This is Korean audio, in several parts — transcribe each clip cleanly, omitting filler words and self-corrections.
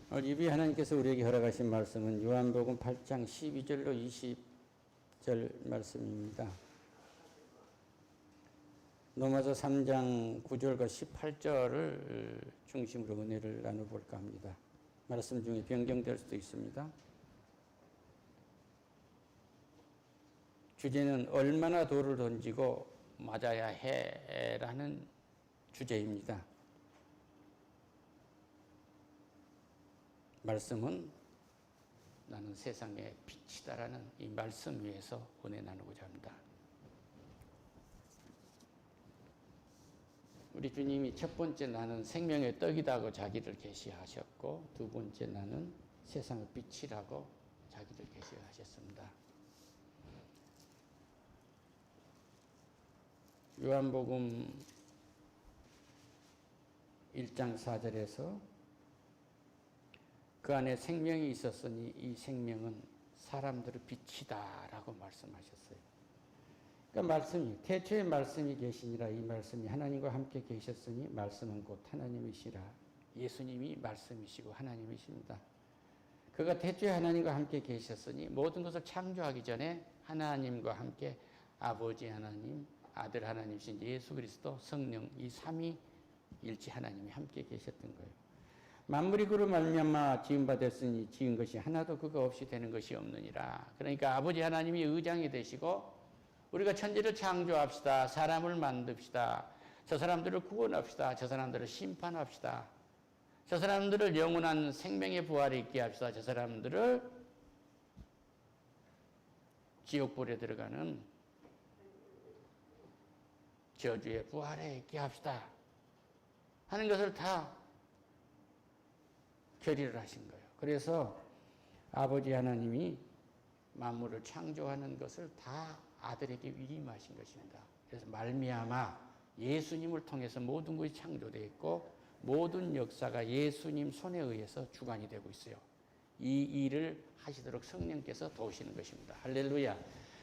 오늘 하나님께서 우리에게 허락하신 말씀은 요한복음 8장 12절로 20절 말씀입니다. 로마서 3장 9절과 18절을 중심으로 은혜를 나눠볼까 합니다. 말씀 중에 변경될 수도 있습니다. 주제는 얼마나 돌을 던지고 맞아야 해라는 주제입니다. 말씀은 나는 세상의 빛이다라는 이 말씀 위에서 은혜 나누고자 합니다. 우리 주님이 첫 번째 나는 생명의 떡이라고 자기를 계시하셨고, 두 번째 나는 세상의 빛이라고 자기를 계시하셨습니다. 요한복음 1장 4절에서 그 안에 생명이 있었으니 이 생명은 사람들의 빛이다 라고 말씀하셨어요. 그러니까 말씀이, 태초에 말씀이 계시니라. 이 말씀이 하나님과 함께 계셨으니 말씀은 곧 하나님이시라. 예수님이 말씀이시고 하나님이십니다. 그가 태초에 하나님과 함께 계셨으니 모든 것을 창조하기 전에 하나님과 함께 아버지 하나님, 아들 하나님이신 예수 그리스도, 성령 이 삼위일체 하나님이 함께 계셨던 거예요. 만물이 그로 말미암아 지은 바 됐으니 지은 것이 하나도 그거 없이 되는 것이 없느니라. 그러니까 아버지 하나님이 의장이 되시고 우리가 천지를 창조합시다. 사람을 만듭시다. 저 사람들을 구원합시다. 저 사람들을 심판합시다. 저 사람들을 영원한 생명의 부활에 있게 합시다. 저 사람들을 지옥불에 들어가는 저주의 부활에 있게 합시다 하는 것을 다 결의를 하신 거예요. 그래서 아버지 하나님이 만물을 창조하는 것을 다 아들에게 위임하신 것입니다. 그래서 말미암아 예수님을 통해서 모든 것이 창조되어 있고 모든 역사가 예수님 손에 의해서 주관이 되고 있어요. 이 일을 하시도록 성령께서 도우시는 것입니다. 할렐루야.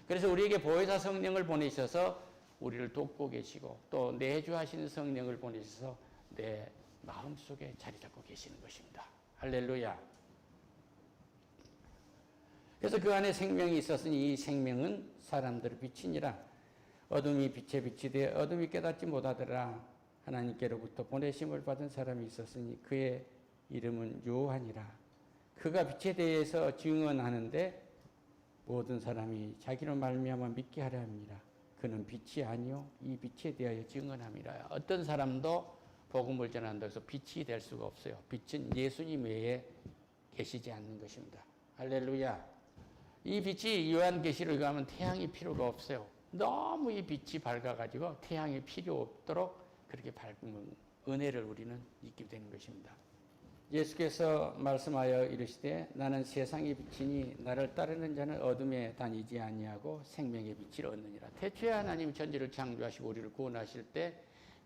그래서 우리에게 보혜사 성령을 보내셔서 우리를 돕고 계시고 또 내주하시는 성령을 보내셔서 내 마음속에 자리 잡고 계시는 것입니다. 할렐루야. 그래서 그 안에 생명이 있었으니 이 생명은 사람들의 빛이니라. 어둠이 빛에 빛이 되어 어둠이 깨닫지 못하더라. 하나님께로부터 보내심을 받은 사람이 있었으니 그의 이름은 요한이라. 그가 빛에 대해서 증언하는데 모든 사람이 자기로 말미암아 믿게 하려 합니다. 그는 빛이 아니요 이 빛에 대하여 증언함이라. 어떤 사람도 복음을 전한다고 해서 빛이 될 수가 없어요. 빛은 예수님 외에 계시지 않는 것입니다. 할렐루야. 이 빛이 요한계시를 가면 태양이 필요가 없어요. 너무 이 빛이 밝아가지고 태양이 필요 없도록 그렇게 밝으면 은혜를 우리는 잊게 되는 것입니다. 예수께서 말씀하여 이르시되 나는 세상의 빛이니 나를 따르는 자는 어둠에 다니지 아니하고 생명의 빛을 얻느니라. 태초에 하나님이 천지를 창조하시고 우리를 구원하실 때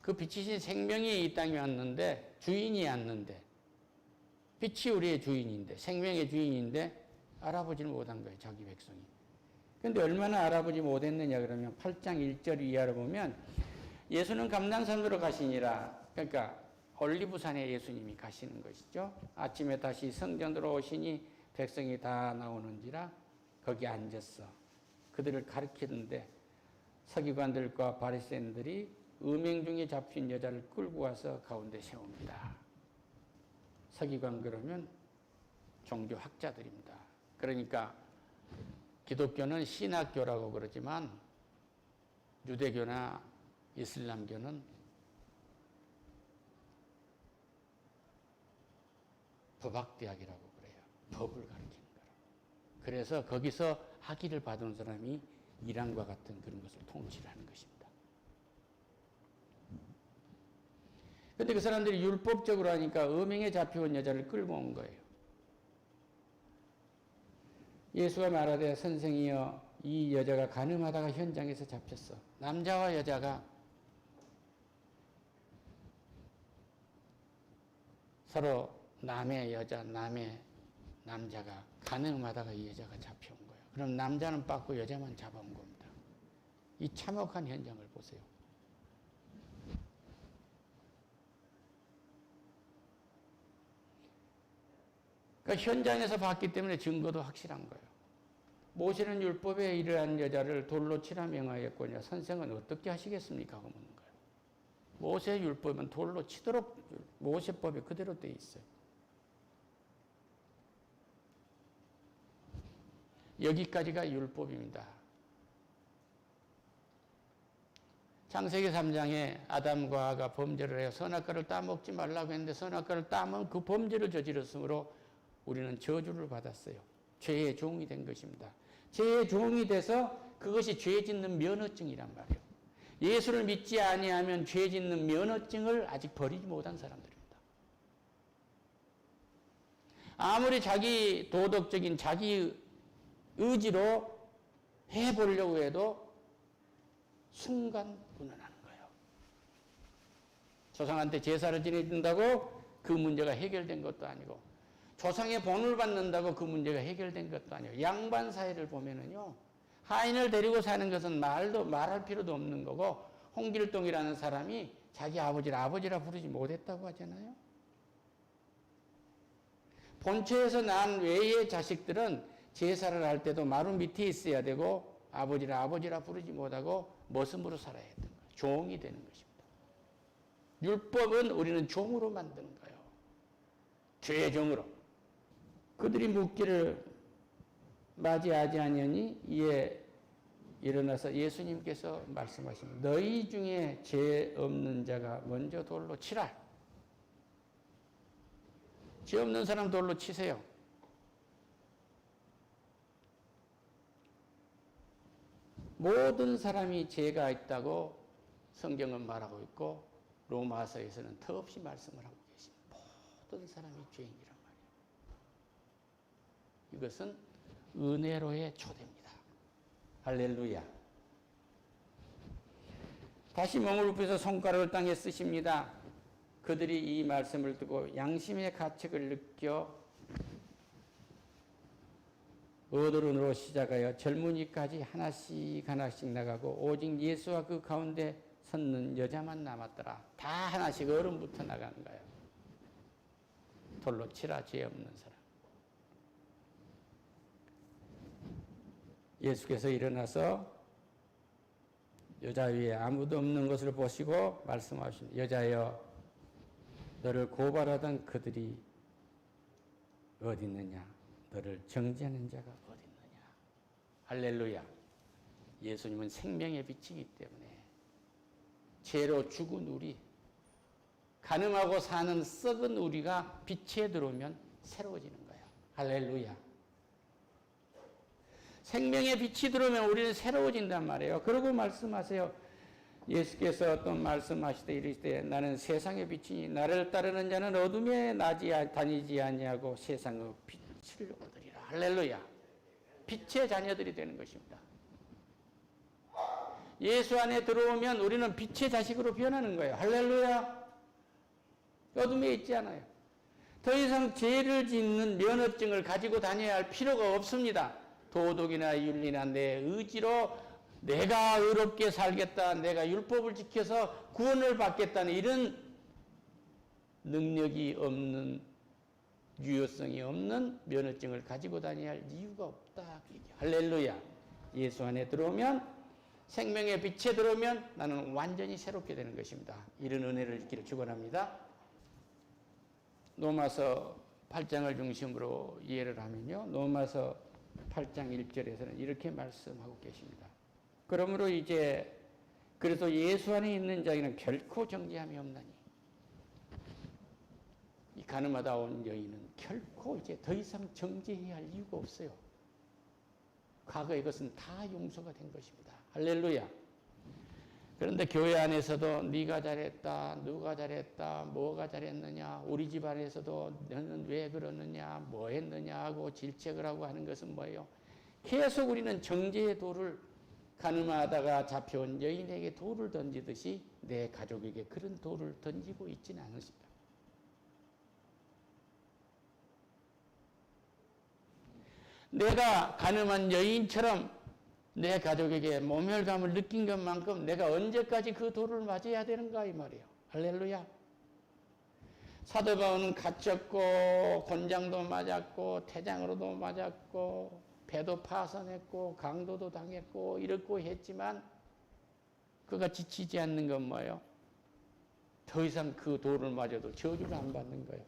그 빛이신 생명이 이 땅에 왔는데 주인이 왔는데 빛이 우리의 주인인데 생명의 주인인데 알아보지는 못한 거예요. 자기 백성이. 그런데 얼마나 알아보지 못했느냐 그러면 8장 1절 이하로 보면 예수는 감람산으로 가시니라. 그러니까 올리브산에 예수님이 가시는 것이죠. 아침에 다시 성전으로 오시니 백성이 다 나오는지라 거기 앉았어. 그들을 가르치는데 서기관들과 바리새인들이 음행 중에 잡힌 여자를 끌고 와서 가운데 세웁니다. 서기관 그러면 종교학자들입니다. 그러니까 기독교는 신학교라고 그러지만 유대교나 이슬람교는 법학대학이라고 그래요. 법을 가르치는 거라. 그래서 거기서 학위를 받은 사람이 이란과 같은 그런 것을 통치를 하는 것입니다. 그런데 그 사람들이 율법적으로 하니까 음행에 잡혀온 여자를 끌고 온 거예요. 예수가 말하되 선생이여 이 여자가 간음하다가 현장에서 잡혔어. 남자와 여자가 서로 남의 여자, 남의 남자가 간음하다가 이 여자가 잡혀온 거예요. 그럼 남자는 빠꾸 여자만 잡아온 겁니다. 이 참혹한 현장을 보세요. 그러니까 현장에서 봤기 때문에 증거도 확실한 거예요. 모세는 율법에 이러한 여자를 돌로 치라 명하였거니와 선생은 어떻게 하시겠습니까? 하고 묻는 거예요. 모세 율법은 돌로 치도록 모세법에 그대로 되어 있어요. 여기까지가 율법입니다. 창세기 3장에 아담과 하가 범죄를 해서 선악과를 따먹지 말라고 했는데 선악과를 따면 그 범죄를 저질렀으므로 우리는 저주를 받았어요. 죄의 종이 된 것입니다. 죄의 종이 돼서 그것이 죄 짓는 면허증이란 말이에요. 예수를 믿지 아니하면 죄 짓는 면허증을 아직 버리지 못한 사람들입니다. 아무리 자기 도덕적인 자기 의지로 해보려고 해도 순간 무너나는 거예요. 조상한테 제사를 지내준다고 그 문제가 해결된 것도 아니고 조상의 본을 받는다고 그 문제가 해결된 것도 아니고 양반 사회를 보면은요 하인을 데리고 사는 것은 말할 필요도 없는 거고 홍길동이라는 사람이 자기 아버지를 아버지라 부르지 못했다고 하잖아요. 본처에서 난 외의 자식들은 제사를 할 때도 마루 밑에 있어야 되고 아버지라 부르지 못하고 머슴으로 살아야 했던 거예요. 종이 되는 것입니다. 율법은 우리는 종으로 만드는 거예요. 죄의 종으로. 그들이 묻기를 맞이하지 아니하니 이에 일어나서 예수님께서 말씀하십니다. 너희 중에 죄 없는 자가 먼저 돌로 치라. 죄 없는 사람 돌로 치세요. 모든 사람이 죄가 있다고 성경은 말하고 있고 로마서에서는 더없이 말씀을 하고 계십니다. 모든 사람이 죄인이란 말이에요. 이것은 은혜로의 초대입니다. 할렐루야. 다시 몸을 굽혀서 손가락을 땅에 쓰십니다. 그들이 이 말씀을 듣고 양심의 가책을 느껴 어도론으로 시작하여 젊은이까지 하나씩 나가고 오직 예수와 그 가운데 섰는 여자만 남았더라. 다 하나씩 어른부터 나간 거예요. 돌로 치라 죄 없는 사람. 예수께서 일어나서 여자 위에 아무도 없는 것을 보시고 말씀하십니다. 여자여 너를 고발하던 그들이 어디 있느냐? 너를 정죄하는 자가 어디 있느냐? 할렐루야. 예수님은 생명의 빛이기 때문에 죄로 죽은 우리, 간음하고 사는 썩은 우리가 빛에 들어오면 새로워지는 거예요. 할렐루야. 생명의 빛이 들어오면 우리는 새로워진단 말이에요. 그러고 말씀하세요. 예수께서 또 말씀하시되 이르시되 나는 세상의 빛이니 나를 따르는 자는 어둠에 다니지 아니하고 세상의 빛을 얻으리라. 할렐루야. 빛의 자녀들이 되는 것입니다. 예수 안에 들어오면 우리는 빛의 자식으로 변하는 거예요. 할렐루야. 어둠에 있지 않아요. 더 이상 죄를 짓는 면허증을 가지고 다녀야 할 필요가 없습니다. 도덕이나 윤리나 내 의지로 내가 의롭게 살겠다, 내가 율법을 지켜서 구원을 받겠다는 이런 능력이 없는, 유효성이 없는 면허증을 가지고 다녀야 할 이유가 없다. 할렐루야. 예수 안에 들어오면, 생명의 빛에 들어오면 나는 완전히 새롭게 되는 것입니다. 이런 은혜를 있기를 축원합니다. 로마서 8장을 중심으로 이해를 하면요, 로마서 8장 1절에서는 이렇게 말씀하고 계십니다. 그러므로 이제 그래서 예수 안에 있는 자에게는 결코 정죄함이 없나니, 이 가늠하다 온 여인은 결코 이제 더 이상 정죄해야 할 이유가 없어요. 과거의 것은 다 용서가 된 것입니다. 할렐루야. 그런데 교회 안에서도 네가 잘했다, 누가 잘했다, 뭐가 잘했느냐, 우리 집 안에서도 너는 왜 그러느냐, 뭐 했느냐 하고 질책을 하고 하는 것은 뭐예요? 계속 우리는 정죄의 돌을, 가늠하다가 잡혀온 여인에게 돌을 던지듯이 내 가족에게 그런 돌을 던지고 있지는 않으십니다. 내가 가늠한 여인처럼 내 가족에게 모멸감을 느낀 것만큼 내가 언제까지 그 돌을 맞아야 되는가 이 말이에요. 할렐루야. 사도 바울은 갇혔고 곤장도 맞았고 태장으로도 맞았고 배도 파손했고 강도도 당했고 이렇고 했지만 그가 지치지 않는 건 뭐예요? 더 이상 그 돌을 맞아도 저주를 안 받는 거예요.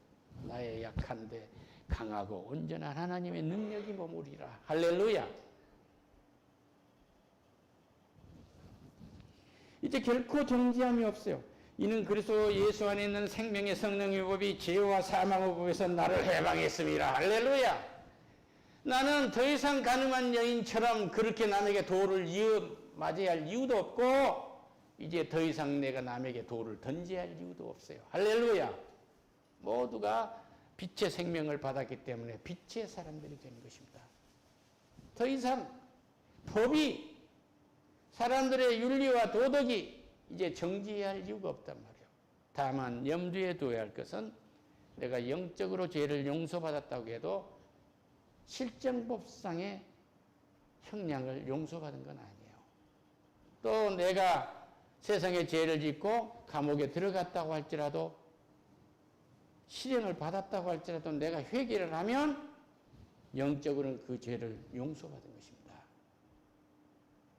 나의 약한데 강하고 온전한 하나님의 능력이 머무리라. 할렐루야. 이제 결코 정지함이 없어요. 이는 그리스도 예수 안에 있는 생명의 성령의 법이 죄와 사망의 법에서 나를 해방했습니다. 할렐루야. 나는 더 이상 가늠한 여인처럼 그렇게 남에게 돌을 맞아야 할 이유도 없고 이제 더 이상 내가 남에게 돌을 던져야 할 이유도 없어요. 할렐루야. 모두가 빛의 생명을 받았기 때문에 빛의 사람들이 되는 것입니다. 더 이상 법이 사람들의 윤리와 도덕이 이제 정지해야 할 이유가 없단 말이에요. 다만 염두에 둬야 할 것은 내가 영적으로 죄를 용서받았다고 해도 실정법상의 형량을 용서받은 건 아니에요. 또 내가 세상에 죄를 짓고 감옥에 들어갔다고 할지라도 실형을 받았다고 할지라도 내가 회개를 하면 영적으로는 그 죄를 용서받은 것입니다.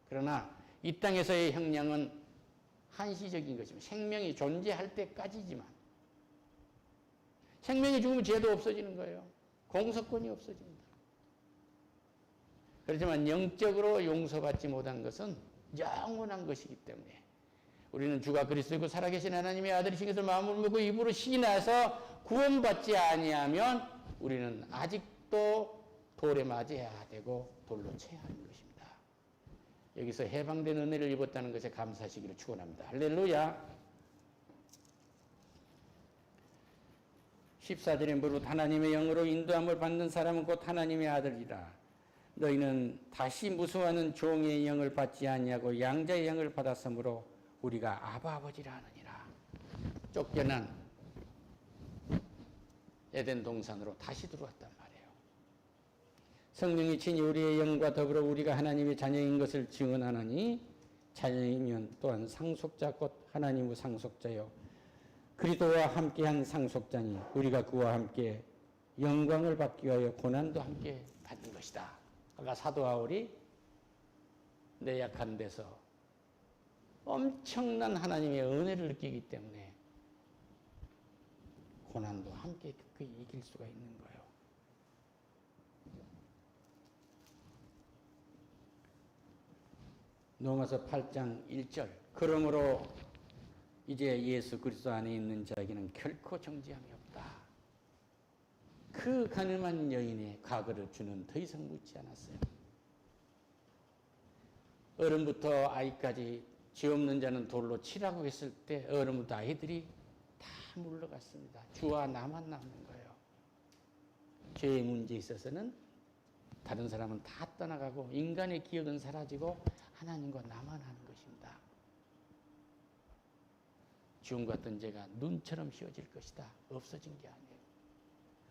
그러나 이 땅에서의 형량은 한시적인 것입니다. 생명이 존재할 때까지지만 생명이 죽으면 죄도 없어지는 거예요. 공소권이 없어집니다. 그렇지만 영적으로 용서받지 못한 것은 영원한 것이기 때문에 우리는 주가 그리스도이고 살아계신 하나님의 아들이신 것을 마음으로 믿고 입으로 시인해서 구원받지 아니하면 우리는 아직도 돌에 맞아야 되고 돌로 쳐야 하는 것입니다. 여기서 해방된 은혜를 입었다는 것에 감사하시기를 축원합니다. 할렐루야. 14절에 무릇 하나님의 영으로 인도함을 받는 사람은 곧 하나님의 아들이라. 너희는 다시 무수하는 종의 영을 받지 아니하고 양자의 영을 받았으므로 우리가 아바 아버지라 하느니라. 쫓겨난 에덴 동산으로 다시 들어왔단 말이에요. 성령이 친히 우리의 영과 더불어 우리가 하나님의 자녀인 것을 증언하나니 자녀이면 또한 상속자 곧 하나님의 상속자요 그리스도와 함께한 상속자니 우리가 그와 함께 영광을 받기 위하여 고난도 함께 받는 것이다. 아까 사도 바울이 내 약한 데서 엄청난 하나님의 은혜를 느끼기 때문에 고난도 함께 이길 수가 있는 거예요. 로마서 8장 1절 그러므로 이제 예수 그리스도 안에 있는 자에게는 결코 정죄함이 없다. 그 가늠한 여인의 과거를 주는 더 이상 묻지 않았어요. 어른부터 아이까지 죄 없는 자는 돌로 치라고 했을 때 어른부터 아이들이 다 물러갔습니다. 주와 나만 남는 거예요. 죄의 문제에 있어서는 다른 사람은 다 떠나가고 인간의 기억은 사라지고 하나님과 나만 하는 것입니다. 지금 같은 죄가 눈처럼 휘어질 것이다. 없어진 게 아니에요.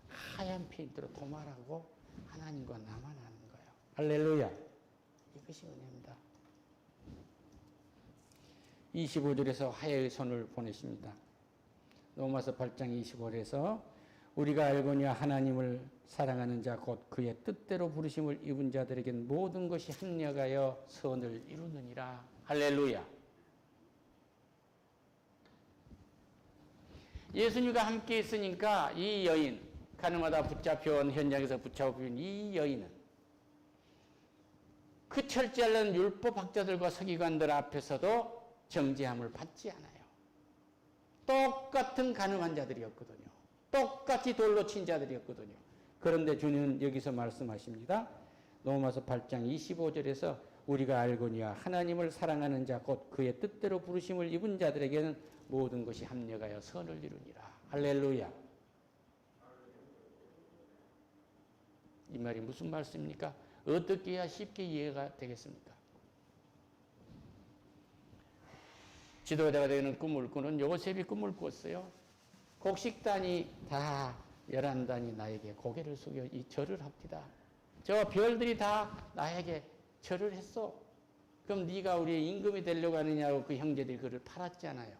하얀 페인트로 도말하고 하나님과 나만 하는 거예요. 할렐루야. 이것이 은혜입니다. 25절에서 하야의 손을 보내십니다. 로마서 8장 25절에서 우리가 알거니와 하나님을 사랑하는 자 곧 그의 뜻대로 부르심을 입은 자들에겐 모든 것이 합력하여 선을 이루느니라. 할렐루야. 예수님과 함께 있으니까 이 여인, 가늠하다 붙잡혀온 현장에서 붙잡힌 이 여인은 그 철저한 율법학자들과 서기관들 앞에서도 정죄함을 받지 않아요. 똑같은 가늠한 자들이었거든요. 똑같이 돌로 친 자들이었거든요. 그런데 주님은 여기서 말씀하십니다. 로마서 8장 25절에서 우리가 알거니와 하나님을 사랑하는 자 곧 그의 뜻대로 부르심을 입은 자들에게는 모든 것이 합력하여 선을 이루니라. 할렐루야. 이 말이 무슨 말씀입니까? 어떻게 해야 쉽게 이해가 되겠습니까? 지도자가 되는 꿈을 꾸는 요셉이 꿈을 꿨어요. 곡식단이 다 11단이 나에게 고개를 숙여 이 절을 합디다. 저 별들이 다 나에게 절을 했어. 그럼 네가 우리의 임금이 되려고 하느냐고 그 형제들이 그를 팔았잖아요.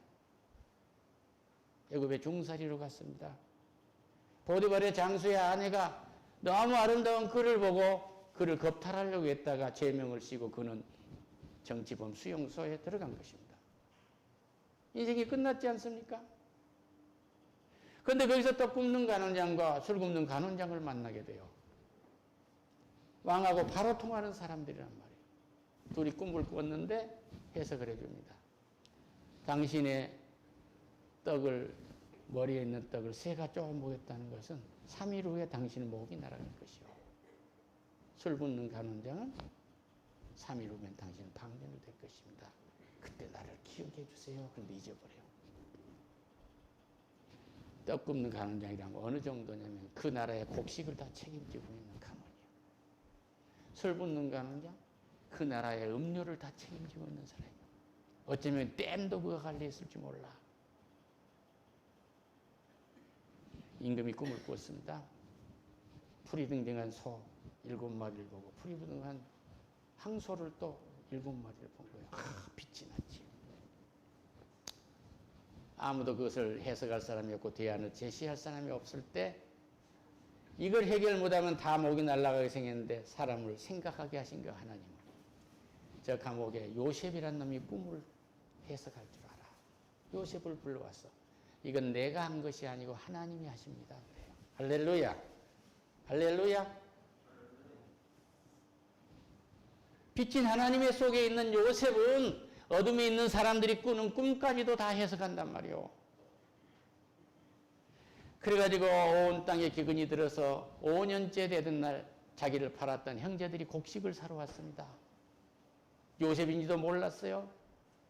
애굽의 종살이로 갔습니다. 보디발의 장수의 아내가 너무 아름다운 그를 보고 그를 겁탈하려고 했다가 죄명을 씌고 그는 정치범 수용소에 들어간 것입니다. 인생이 끝났지 않습니까? 그런데 거기서 떡 굽는 간원장과 술 굽는 간원장을 만나게 돼요. 왕하고 바로 통하는 사람들이란 말이에요. 둘이 꿈을 꿨는데 해석을 해줍니다. 당신의 떡을, 머리에 있는 떡을 새가 조금 먹였다는 것은 3일 후에 당신의 목이 날아갈 것이요. 술 붓는 간원장은 3일 후면 당신은 방전이 될 것입니다. 그때 나를 기억해 주세요. 그런데 잊어버려요. 떡 굽는 간원장이란 건 어느 정도냐면 그 나라의 곡식을 다 책임지고 있는 간원이에요. 술 붓는 간원장, 그 나라의 음료를 다 책임지고 있는 사람이에요. 어쩌면 댐도 그가 관리했을지 몰라. 임금이 꿈을 꿨습니다. 풀이 등등한 소 7마리를 보고 풀이 등등한 항소를 또 7마리를 본 거예요. 빛이 났지. 아무도 그것을 해석할 사람이 없고 대안을 제시할 사람이 없을 때 이걸 해결 못하면 다 목이 날아가게 생겼는데 사람을 생각하게 하신 거 하나님은. 저 감옥에 요셉이란 놈이 꿈을 해석할 줄 알아. 요셉을 불러왔어. 이건 내가 한 것이 아니고 하나님이 하십니다. 그래요. 할렐루야. 할렐루야. 빛인 하나님의 속에 있는 요셉은 어둠에 있는 사람들이 꾸는 꿈까지도 다 해석한단 말이요. 그래가지고 온 땅에 기근이 들어서 5년째 되던 날 자기를 팔았던 형제들이 곡식을 사러 왔습니다. 요셉인지도 몰랐어요.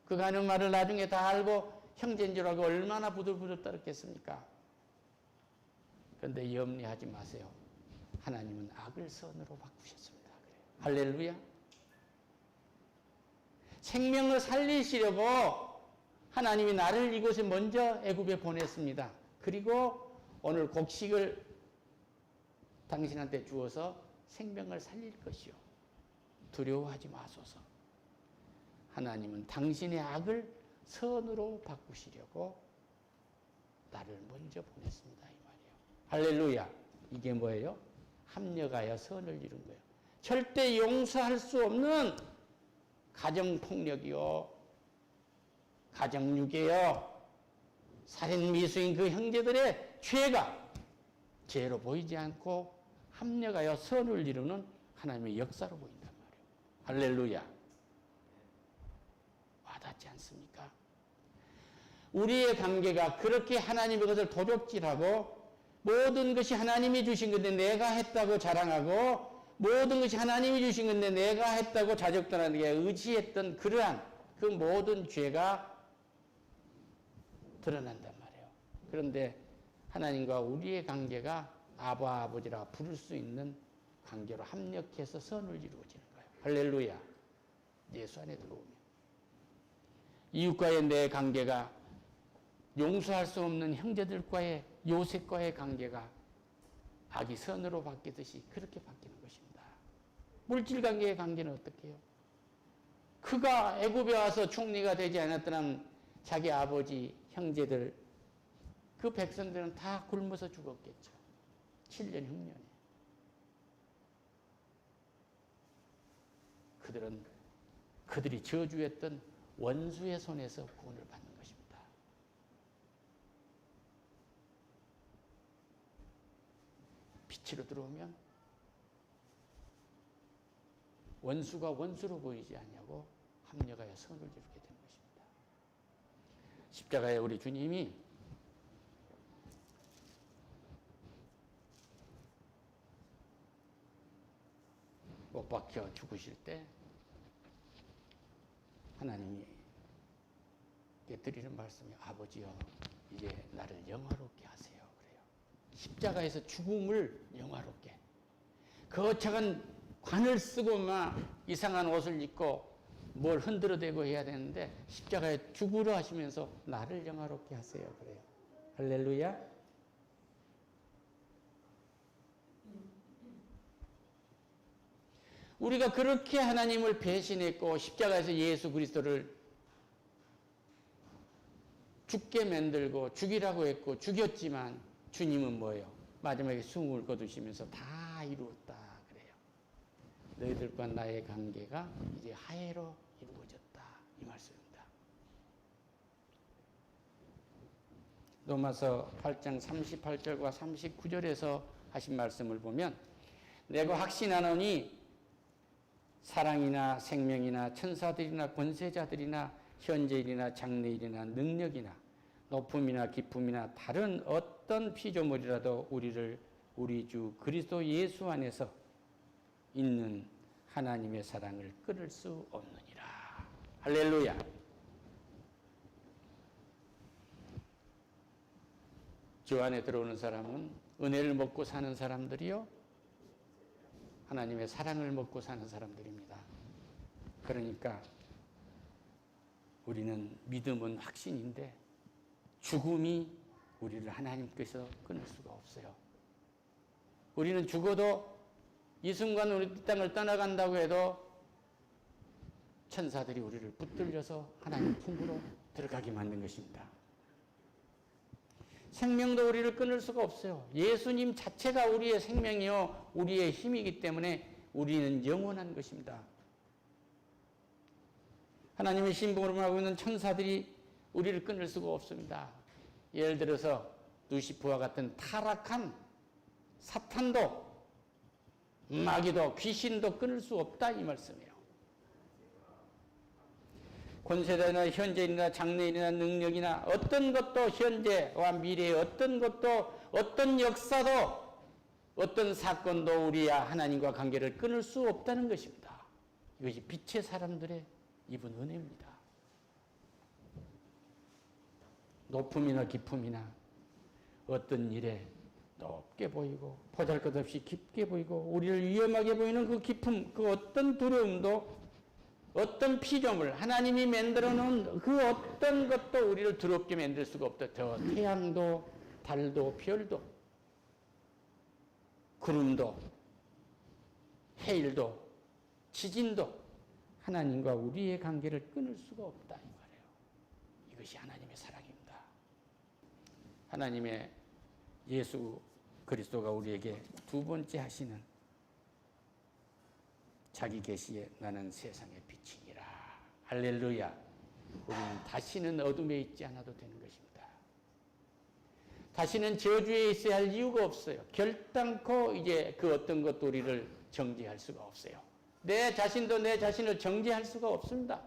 그가 하는 말을 나중에 다 알고 형제인 줄 알고 얼마나 부들부들 떨었겠습니까? 그런데 염려하지 마세요. 하나님은 악을 선으로 바꾸셨습니다. 그래요. 할렐루야. 생명을 살리시려고 하나님이 나를 이곳에 먼저 애굽에 보냈습니다. 그리고 오늘 곡식을 당신한테 주어서 생명을 살릴 것이요. 두려워하지 마소서. 하나님은 당신의 악을 선으로 바꾸시려고 나를 먼저 보냈습니다. 이 말이에요. 할렐루야. 이게 뭐예요? 합력하여 선을 이룬 거예요. 절대 용서할 수 없는 가정폭력이요, 가정유괴요, 살인 미수인 그 형제들의 죄가 죄로 보이지 않고 합력하여 선을 이루는 하나님의 역사로 보인단 말이에요. 할렐루야. 와닿지 않습니까? 우리의 관계가 그렇게 하나님의 것을 도적질하고 모든 것이 하나님이 주신 건데 내가 했다고 자랑하고 모든 것이 하나님이 주신 건데 내가 했다고 자적들하는 게 의지했던 그러한 그 모든 죄가 드러난단 말이에요. 그런데 하나님과 우리의 관계가 아바 아버지라 부를 수 있는 관계로 합력해서 선을 이루어지는 거예요. 할렐루야. 예수 안에 들어오면. 이웃과의 내 관계가 용서할 수 없는 형제들과의 요셉과의 관계가 악이 선으로 바뀌듯이 그렇게 바뀌는 것입니다. 물질 관계의 관계는 어떻게 해요? 그가 애굽에 와서 총리가 되지 않았더라면 자기 아버지 형제들 그 백성들은 다 굶어서 죽었겠죠. 7년 흉년에. 그들이 저주했던 원수의 손에서 구원을 받는 것입니다. 빛으로 들어오면 원수가 원수로 보이지 않냐고 합력하여 선을 이루게 되는 것입니다. 십자가에 우리 주님이 못 박혀 죽으실 때 하나님이 드리는 말씀이 아버지여 이제 나를 영화롭게 하세요. 그래요. 십자가에서 죽음을 영화롭게. 거창한 관을 쓰고 막 이상한 옷을 입고 뭘 흔들어대고 해야 되는데 십자가에 죽으려 하시면서 나를 영화롭게 하세요. 그래요. 할렐루야. 우리가 그렇게 하나님을 배신했고 십자가에서 예수 그리스도를 죽게 만들고 죽이라고 했고 죽였지만 주님은 뭐예요? 마지막에 숨을 거두시면서 다 이루었다 그래요. 너희들과 나의 관계가 이제 화해로 이루어졌다 이 말씀입니다. 로마서 8장 38절과 39절에서 하신 말씀을 보면 내가 확신하노니 사랑이나 생명이나 천사들이나 권세자들이나 현재일이나 장래일이나 능력이나 높음이나 깊음이나 다른 어떤 피조물이라도 우리를 우리 주 그리스도 예수 안에서 있는 하나님의 사랑을 끊을 수 없느니라. 할렐루야. 주 안에 들어오는 사람은 은혜를 먹고 사는 사람들이요, 하나님의 사랑을 먹고 사는 사람들입니다. 그러니까 우리는 믿음은 확신인데 죽음이 우리를 하나님께서 끊을 수가 없어요. 우리는 죽어도 이 순간 우리 땅을 떠나간다고 해도 천사들이 우리를 붙들려서 하나님 품으로 들어가게 만든 것입니다. 생명도 우리를 끊을 수가 없어요. 예수님 자체가 우리의 생명이요 우리의 힘이기 때문에 우리는 영원한 것입니다. 하나님의 신분으로 하고 있는 천사들이 우리를 끊을 수가 없습니다. 예를 들어서 루시프와 같은 타락한 사탄도 마귀도 귀신도 끊을 수 없다 이 말씀이에요. 권세자나 현재인이나 장래인이나 능력이나 어떤 것도 현재와 미래의 어떤 것도 어떤 역사도 어떤 사건도 우리야 하나님과 관계를 끊을 수 없다는 것입니다. 이것이 빛의 사람들의 입은 은혜입니다. 높음이나 깊음이나 어떤 일에 높게 보이고 보잘것없이 깊게 보이고 우리를 위험하게 보이는 그 깊음, 그 어떤 두려움도 어떤 피조물, 하나님이 만들어 놓은 그 어떤 것도 우리를 두렵게 만들 수가 없다. 저 태양도, 달도, 별도, 구름도, 해일도, 지진도 하나님과 우리의 관계를 끊을 수가 없다 이 말이에요. 이것이 하나님의 사랑입니다. 하나님의 예수 그리스도가 우리에게 두 번째 하시는 자기 계시에 나는 세상의 빛이니라. 할렐루야. 우리는 다시는 어둠에 있지 않아도 되는 것입니다. 다시는 저주에 있어야 할 이유가 없어요. 결단코 이제 그 어떤 것도 우리를 정죄할 수가 없어요. 내 자신도 내 자신을 정죄할 수가 없습니다.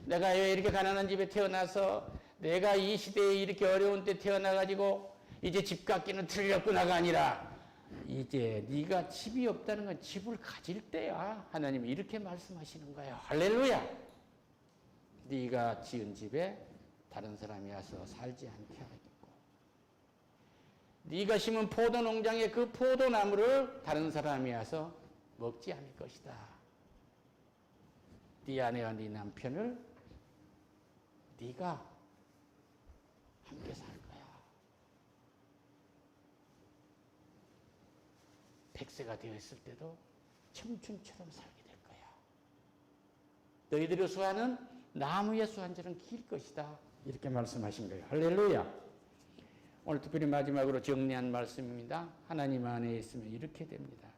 내가 왜 이렇게 가난한 집에 태어나서 내가 이 시대에 이렇게 어려운 때 태어나가지고 이제 집 갖기는 틀렸구나가 아니라 이제 네가 집이 없다는 건 집을 가질 때야. 하나님이 이렇게 말씀하시는 거예요. 할렐루야. 네가 지은 집에 다른 사람이 와서 살지 않게 하겠고 네가 심은 포도 농장의 그 포도나무를 다른 사람이 와서 먹지 않을 것이다. 네 아내와 네 남편을 네가 함께 살 거야. 100세가 되었을 때도 청춘처럼 살게 될 거야. 너희들의 수완은 나무의 수완처럼 길 것이다. 이렇게 말씀하신 거예요. 할렐루야. 오늘 특별히 마지막으로 정리한 말씀입니다. 하나님 안에 있으면 이렇게 됩니다.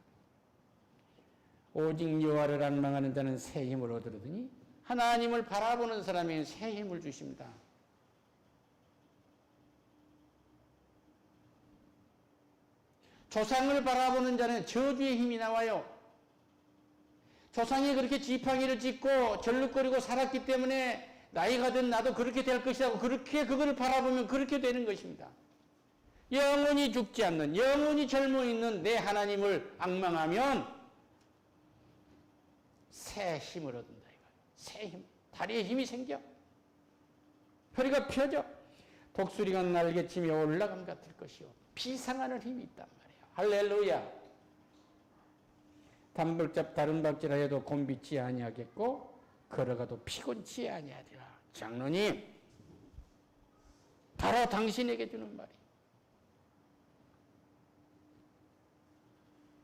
오직 여호와를 앙망하는 자는 새 힘을 얻으리니 하나님을 바라보는 사람이 새 힘을 주십니다. 조상을 바라보는 자는 저주의 힘이 나와요. 조상이 그렇게 지팡이를 짚고 절룩거리고 살았기 때문에 나이가 든 나도 그렇게 될 것이라고 그렇게 그걸 바라보면 그렇게 되는 것입니다. 영원히 죽지 않는 영원히 젊어 있는 내 하나님을 앙망하면 새 힘을 얻는다 이거예요. 새 힘. 다리에 힘이 생겨. 허리가 펴져. 독수리가 날개치며 올라감 같을 것이요. 비상하는 힘이 있단 말이에요. 할렐루야. 단벌잡 다른 박질하 해도 곤비치 아니하겠고 걸어가도 피곤치 아니하리라. 장로님 바로 당신에게 주는 말이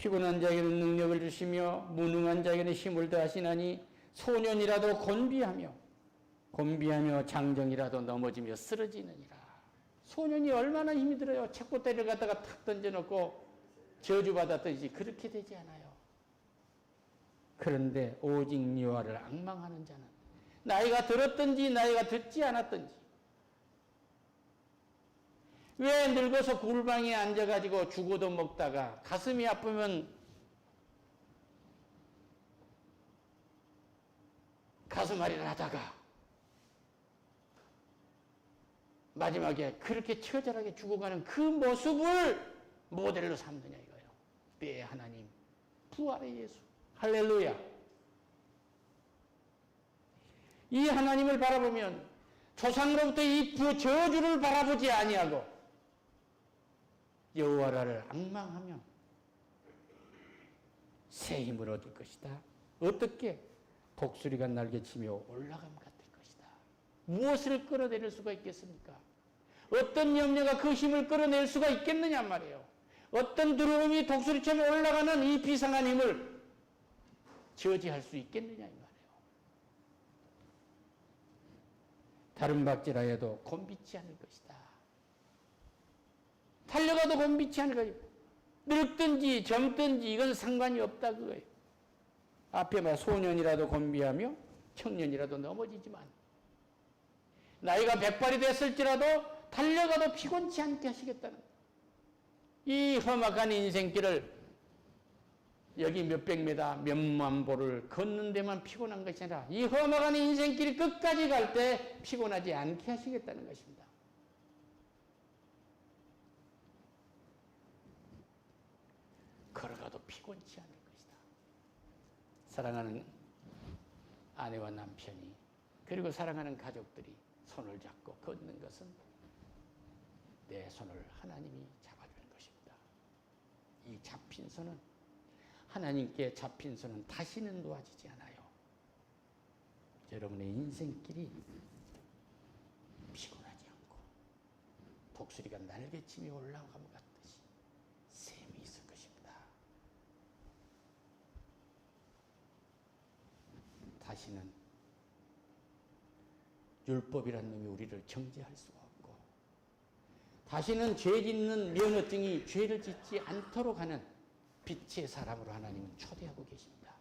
피곤한 자에게는 능력을 주시며 무능한 자에게는 힘을 더하시나니 소년이라도 곤비하며 곤비하며 장정이라도 넘어지며 쓰러지느니라. 소년이 얼마나 힘이 들어요. 책봇대를 갖다가 탁 던져놓고 저주받았듯이 그렇게 되지 않아요. 그런데 오직 여호와를 앙망하는 자는 나이가 들었든지 나이가 듣지 않았든지 왜 늙어서 굴방에 앉아가지고 죽어도 먹다가 가슴이 아프면 가슴앓이를 하다가 마지막에 그렇게 처절하게 죽어가는 그 모습을 모델로 삼느냐 이거예요. 때의 하나님, 부활의 예수. 할렐루야. 이 하나님을 바라보면 조상으로부터 이 저주를 바라보지 아니하고 여호와를 앙망하면 새 힘을 얻을 것이다. 어떻게? 독수리가 날개치며 올라감 같을 것이다. 무엇을 끌어내릴 수가 있겠습니까? 어떤 염려가 그 힘을 끌어낼 수가 있겠느냐 말이에요. 어떤 두려움이 독수리처럼 올라가는 이 비상한 힘을 저지할 수 있겠느냐 이 말이에요. 다른 박질하여도 곤비치 않을 것이다. 달려가도 곤비치 않을 것이다. 늙든지 젊든지 이건 상관이 없다 그거예요. 앞에 말 소년이라도 곤비하며 청년이라도 넘어지지만 나이가 100발이 됐을지라도 달려가도 피곤치 않게 하시겠다는 이 험악한 인생길을 여기 몇백 미터 몇만 보를 걷는 데만 피곤한 것이 아니라 이 험악한 인생길이 끝까지 갈 때 피곤하지 않게 하시겠다는 것입니다. 걸어가도 피곤치 않을 것이다. 사랑하는 아내와 남편이 그리고 사랑하는 가족들이 손을 잡고 걷는 것은 내 손을 하나님이 잡아주는 것입니다. 이 잡힌 손은 하나님께 잡힌 손은 다시는 놓아지지 않아요. 여러분의 인생길이 피곤하지 않고 독수리가 날개치며 올라감 같듯이 셈이 있을 것입니다. 다시는 율법이라는 놈이 우리를 정죄할 수가 없고 다시는 죄 짓는 면허증이 죄를 짓지 않도록 하는 빛의 사람으로 하나님은 초대하고 계십니다.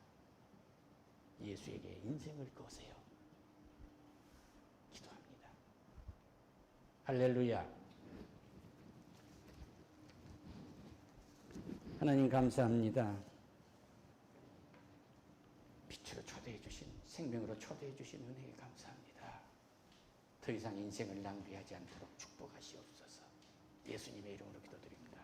예수에게 인생을 거세요. 기도합니다. 할렐루야. 하나님 감사합니다. 빛으로 초대해 주신, 생명으로 초대해 주신 은혜에 감사합니다. 더 이상 인생을 낭비하지 않도록 축복하시옵소서. 예수님의 이름으로 기도드립니다.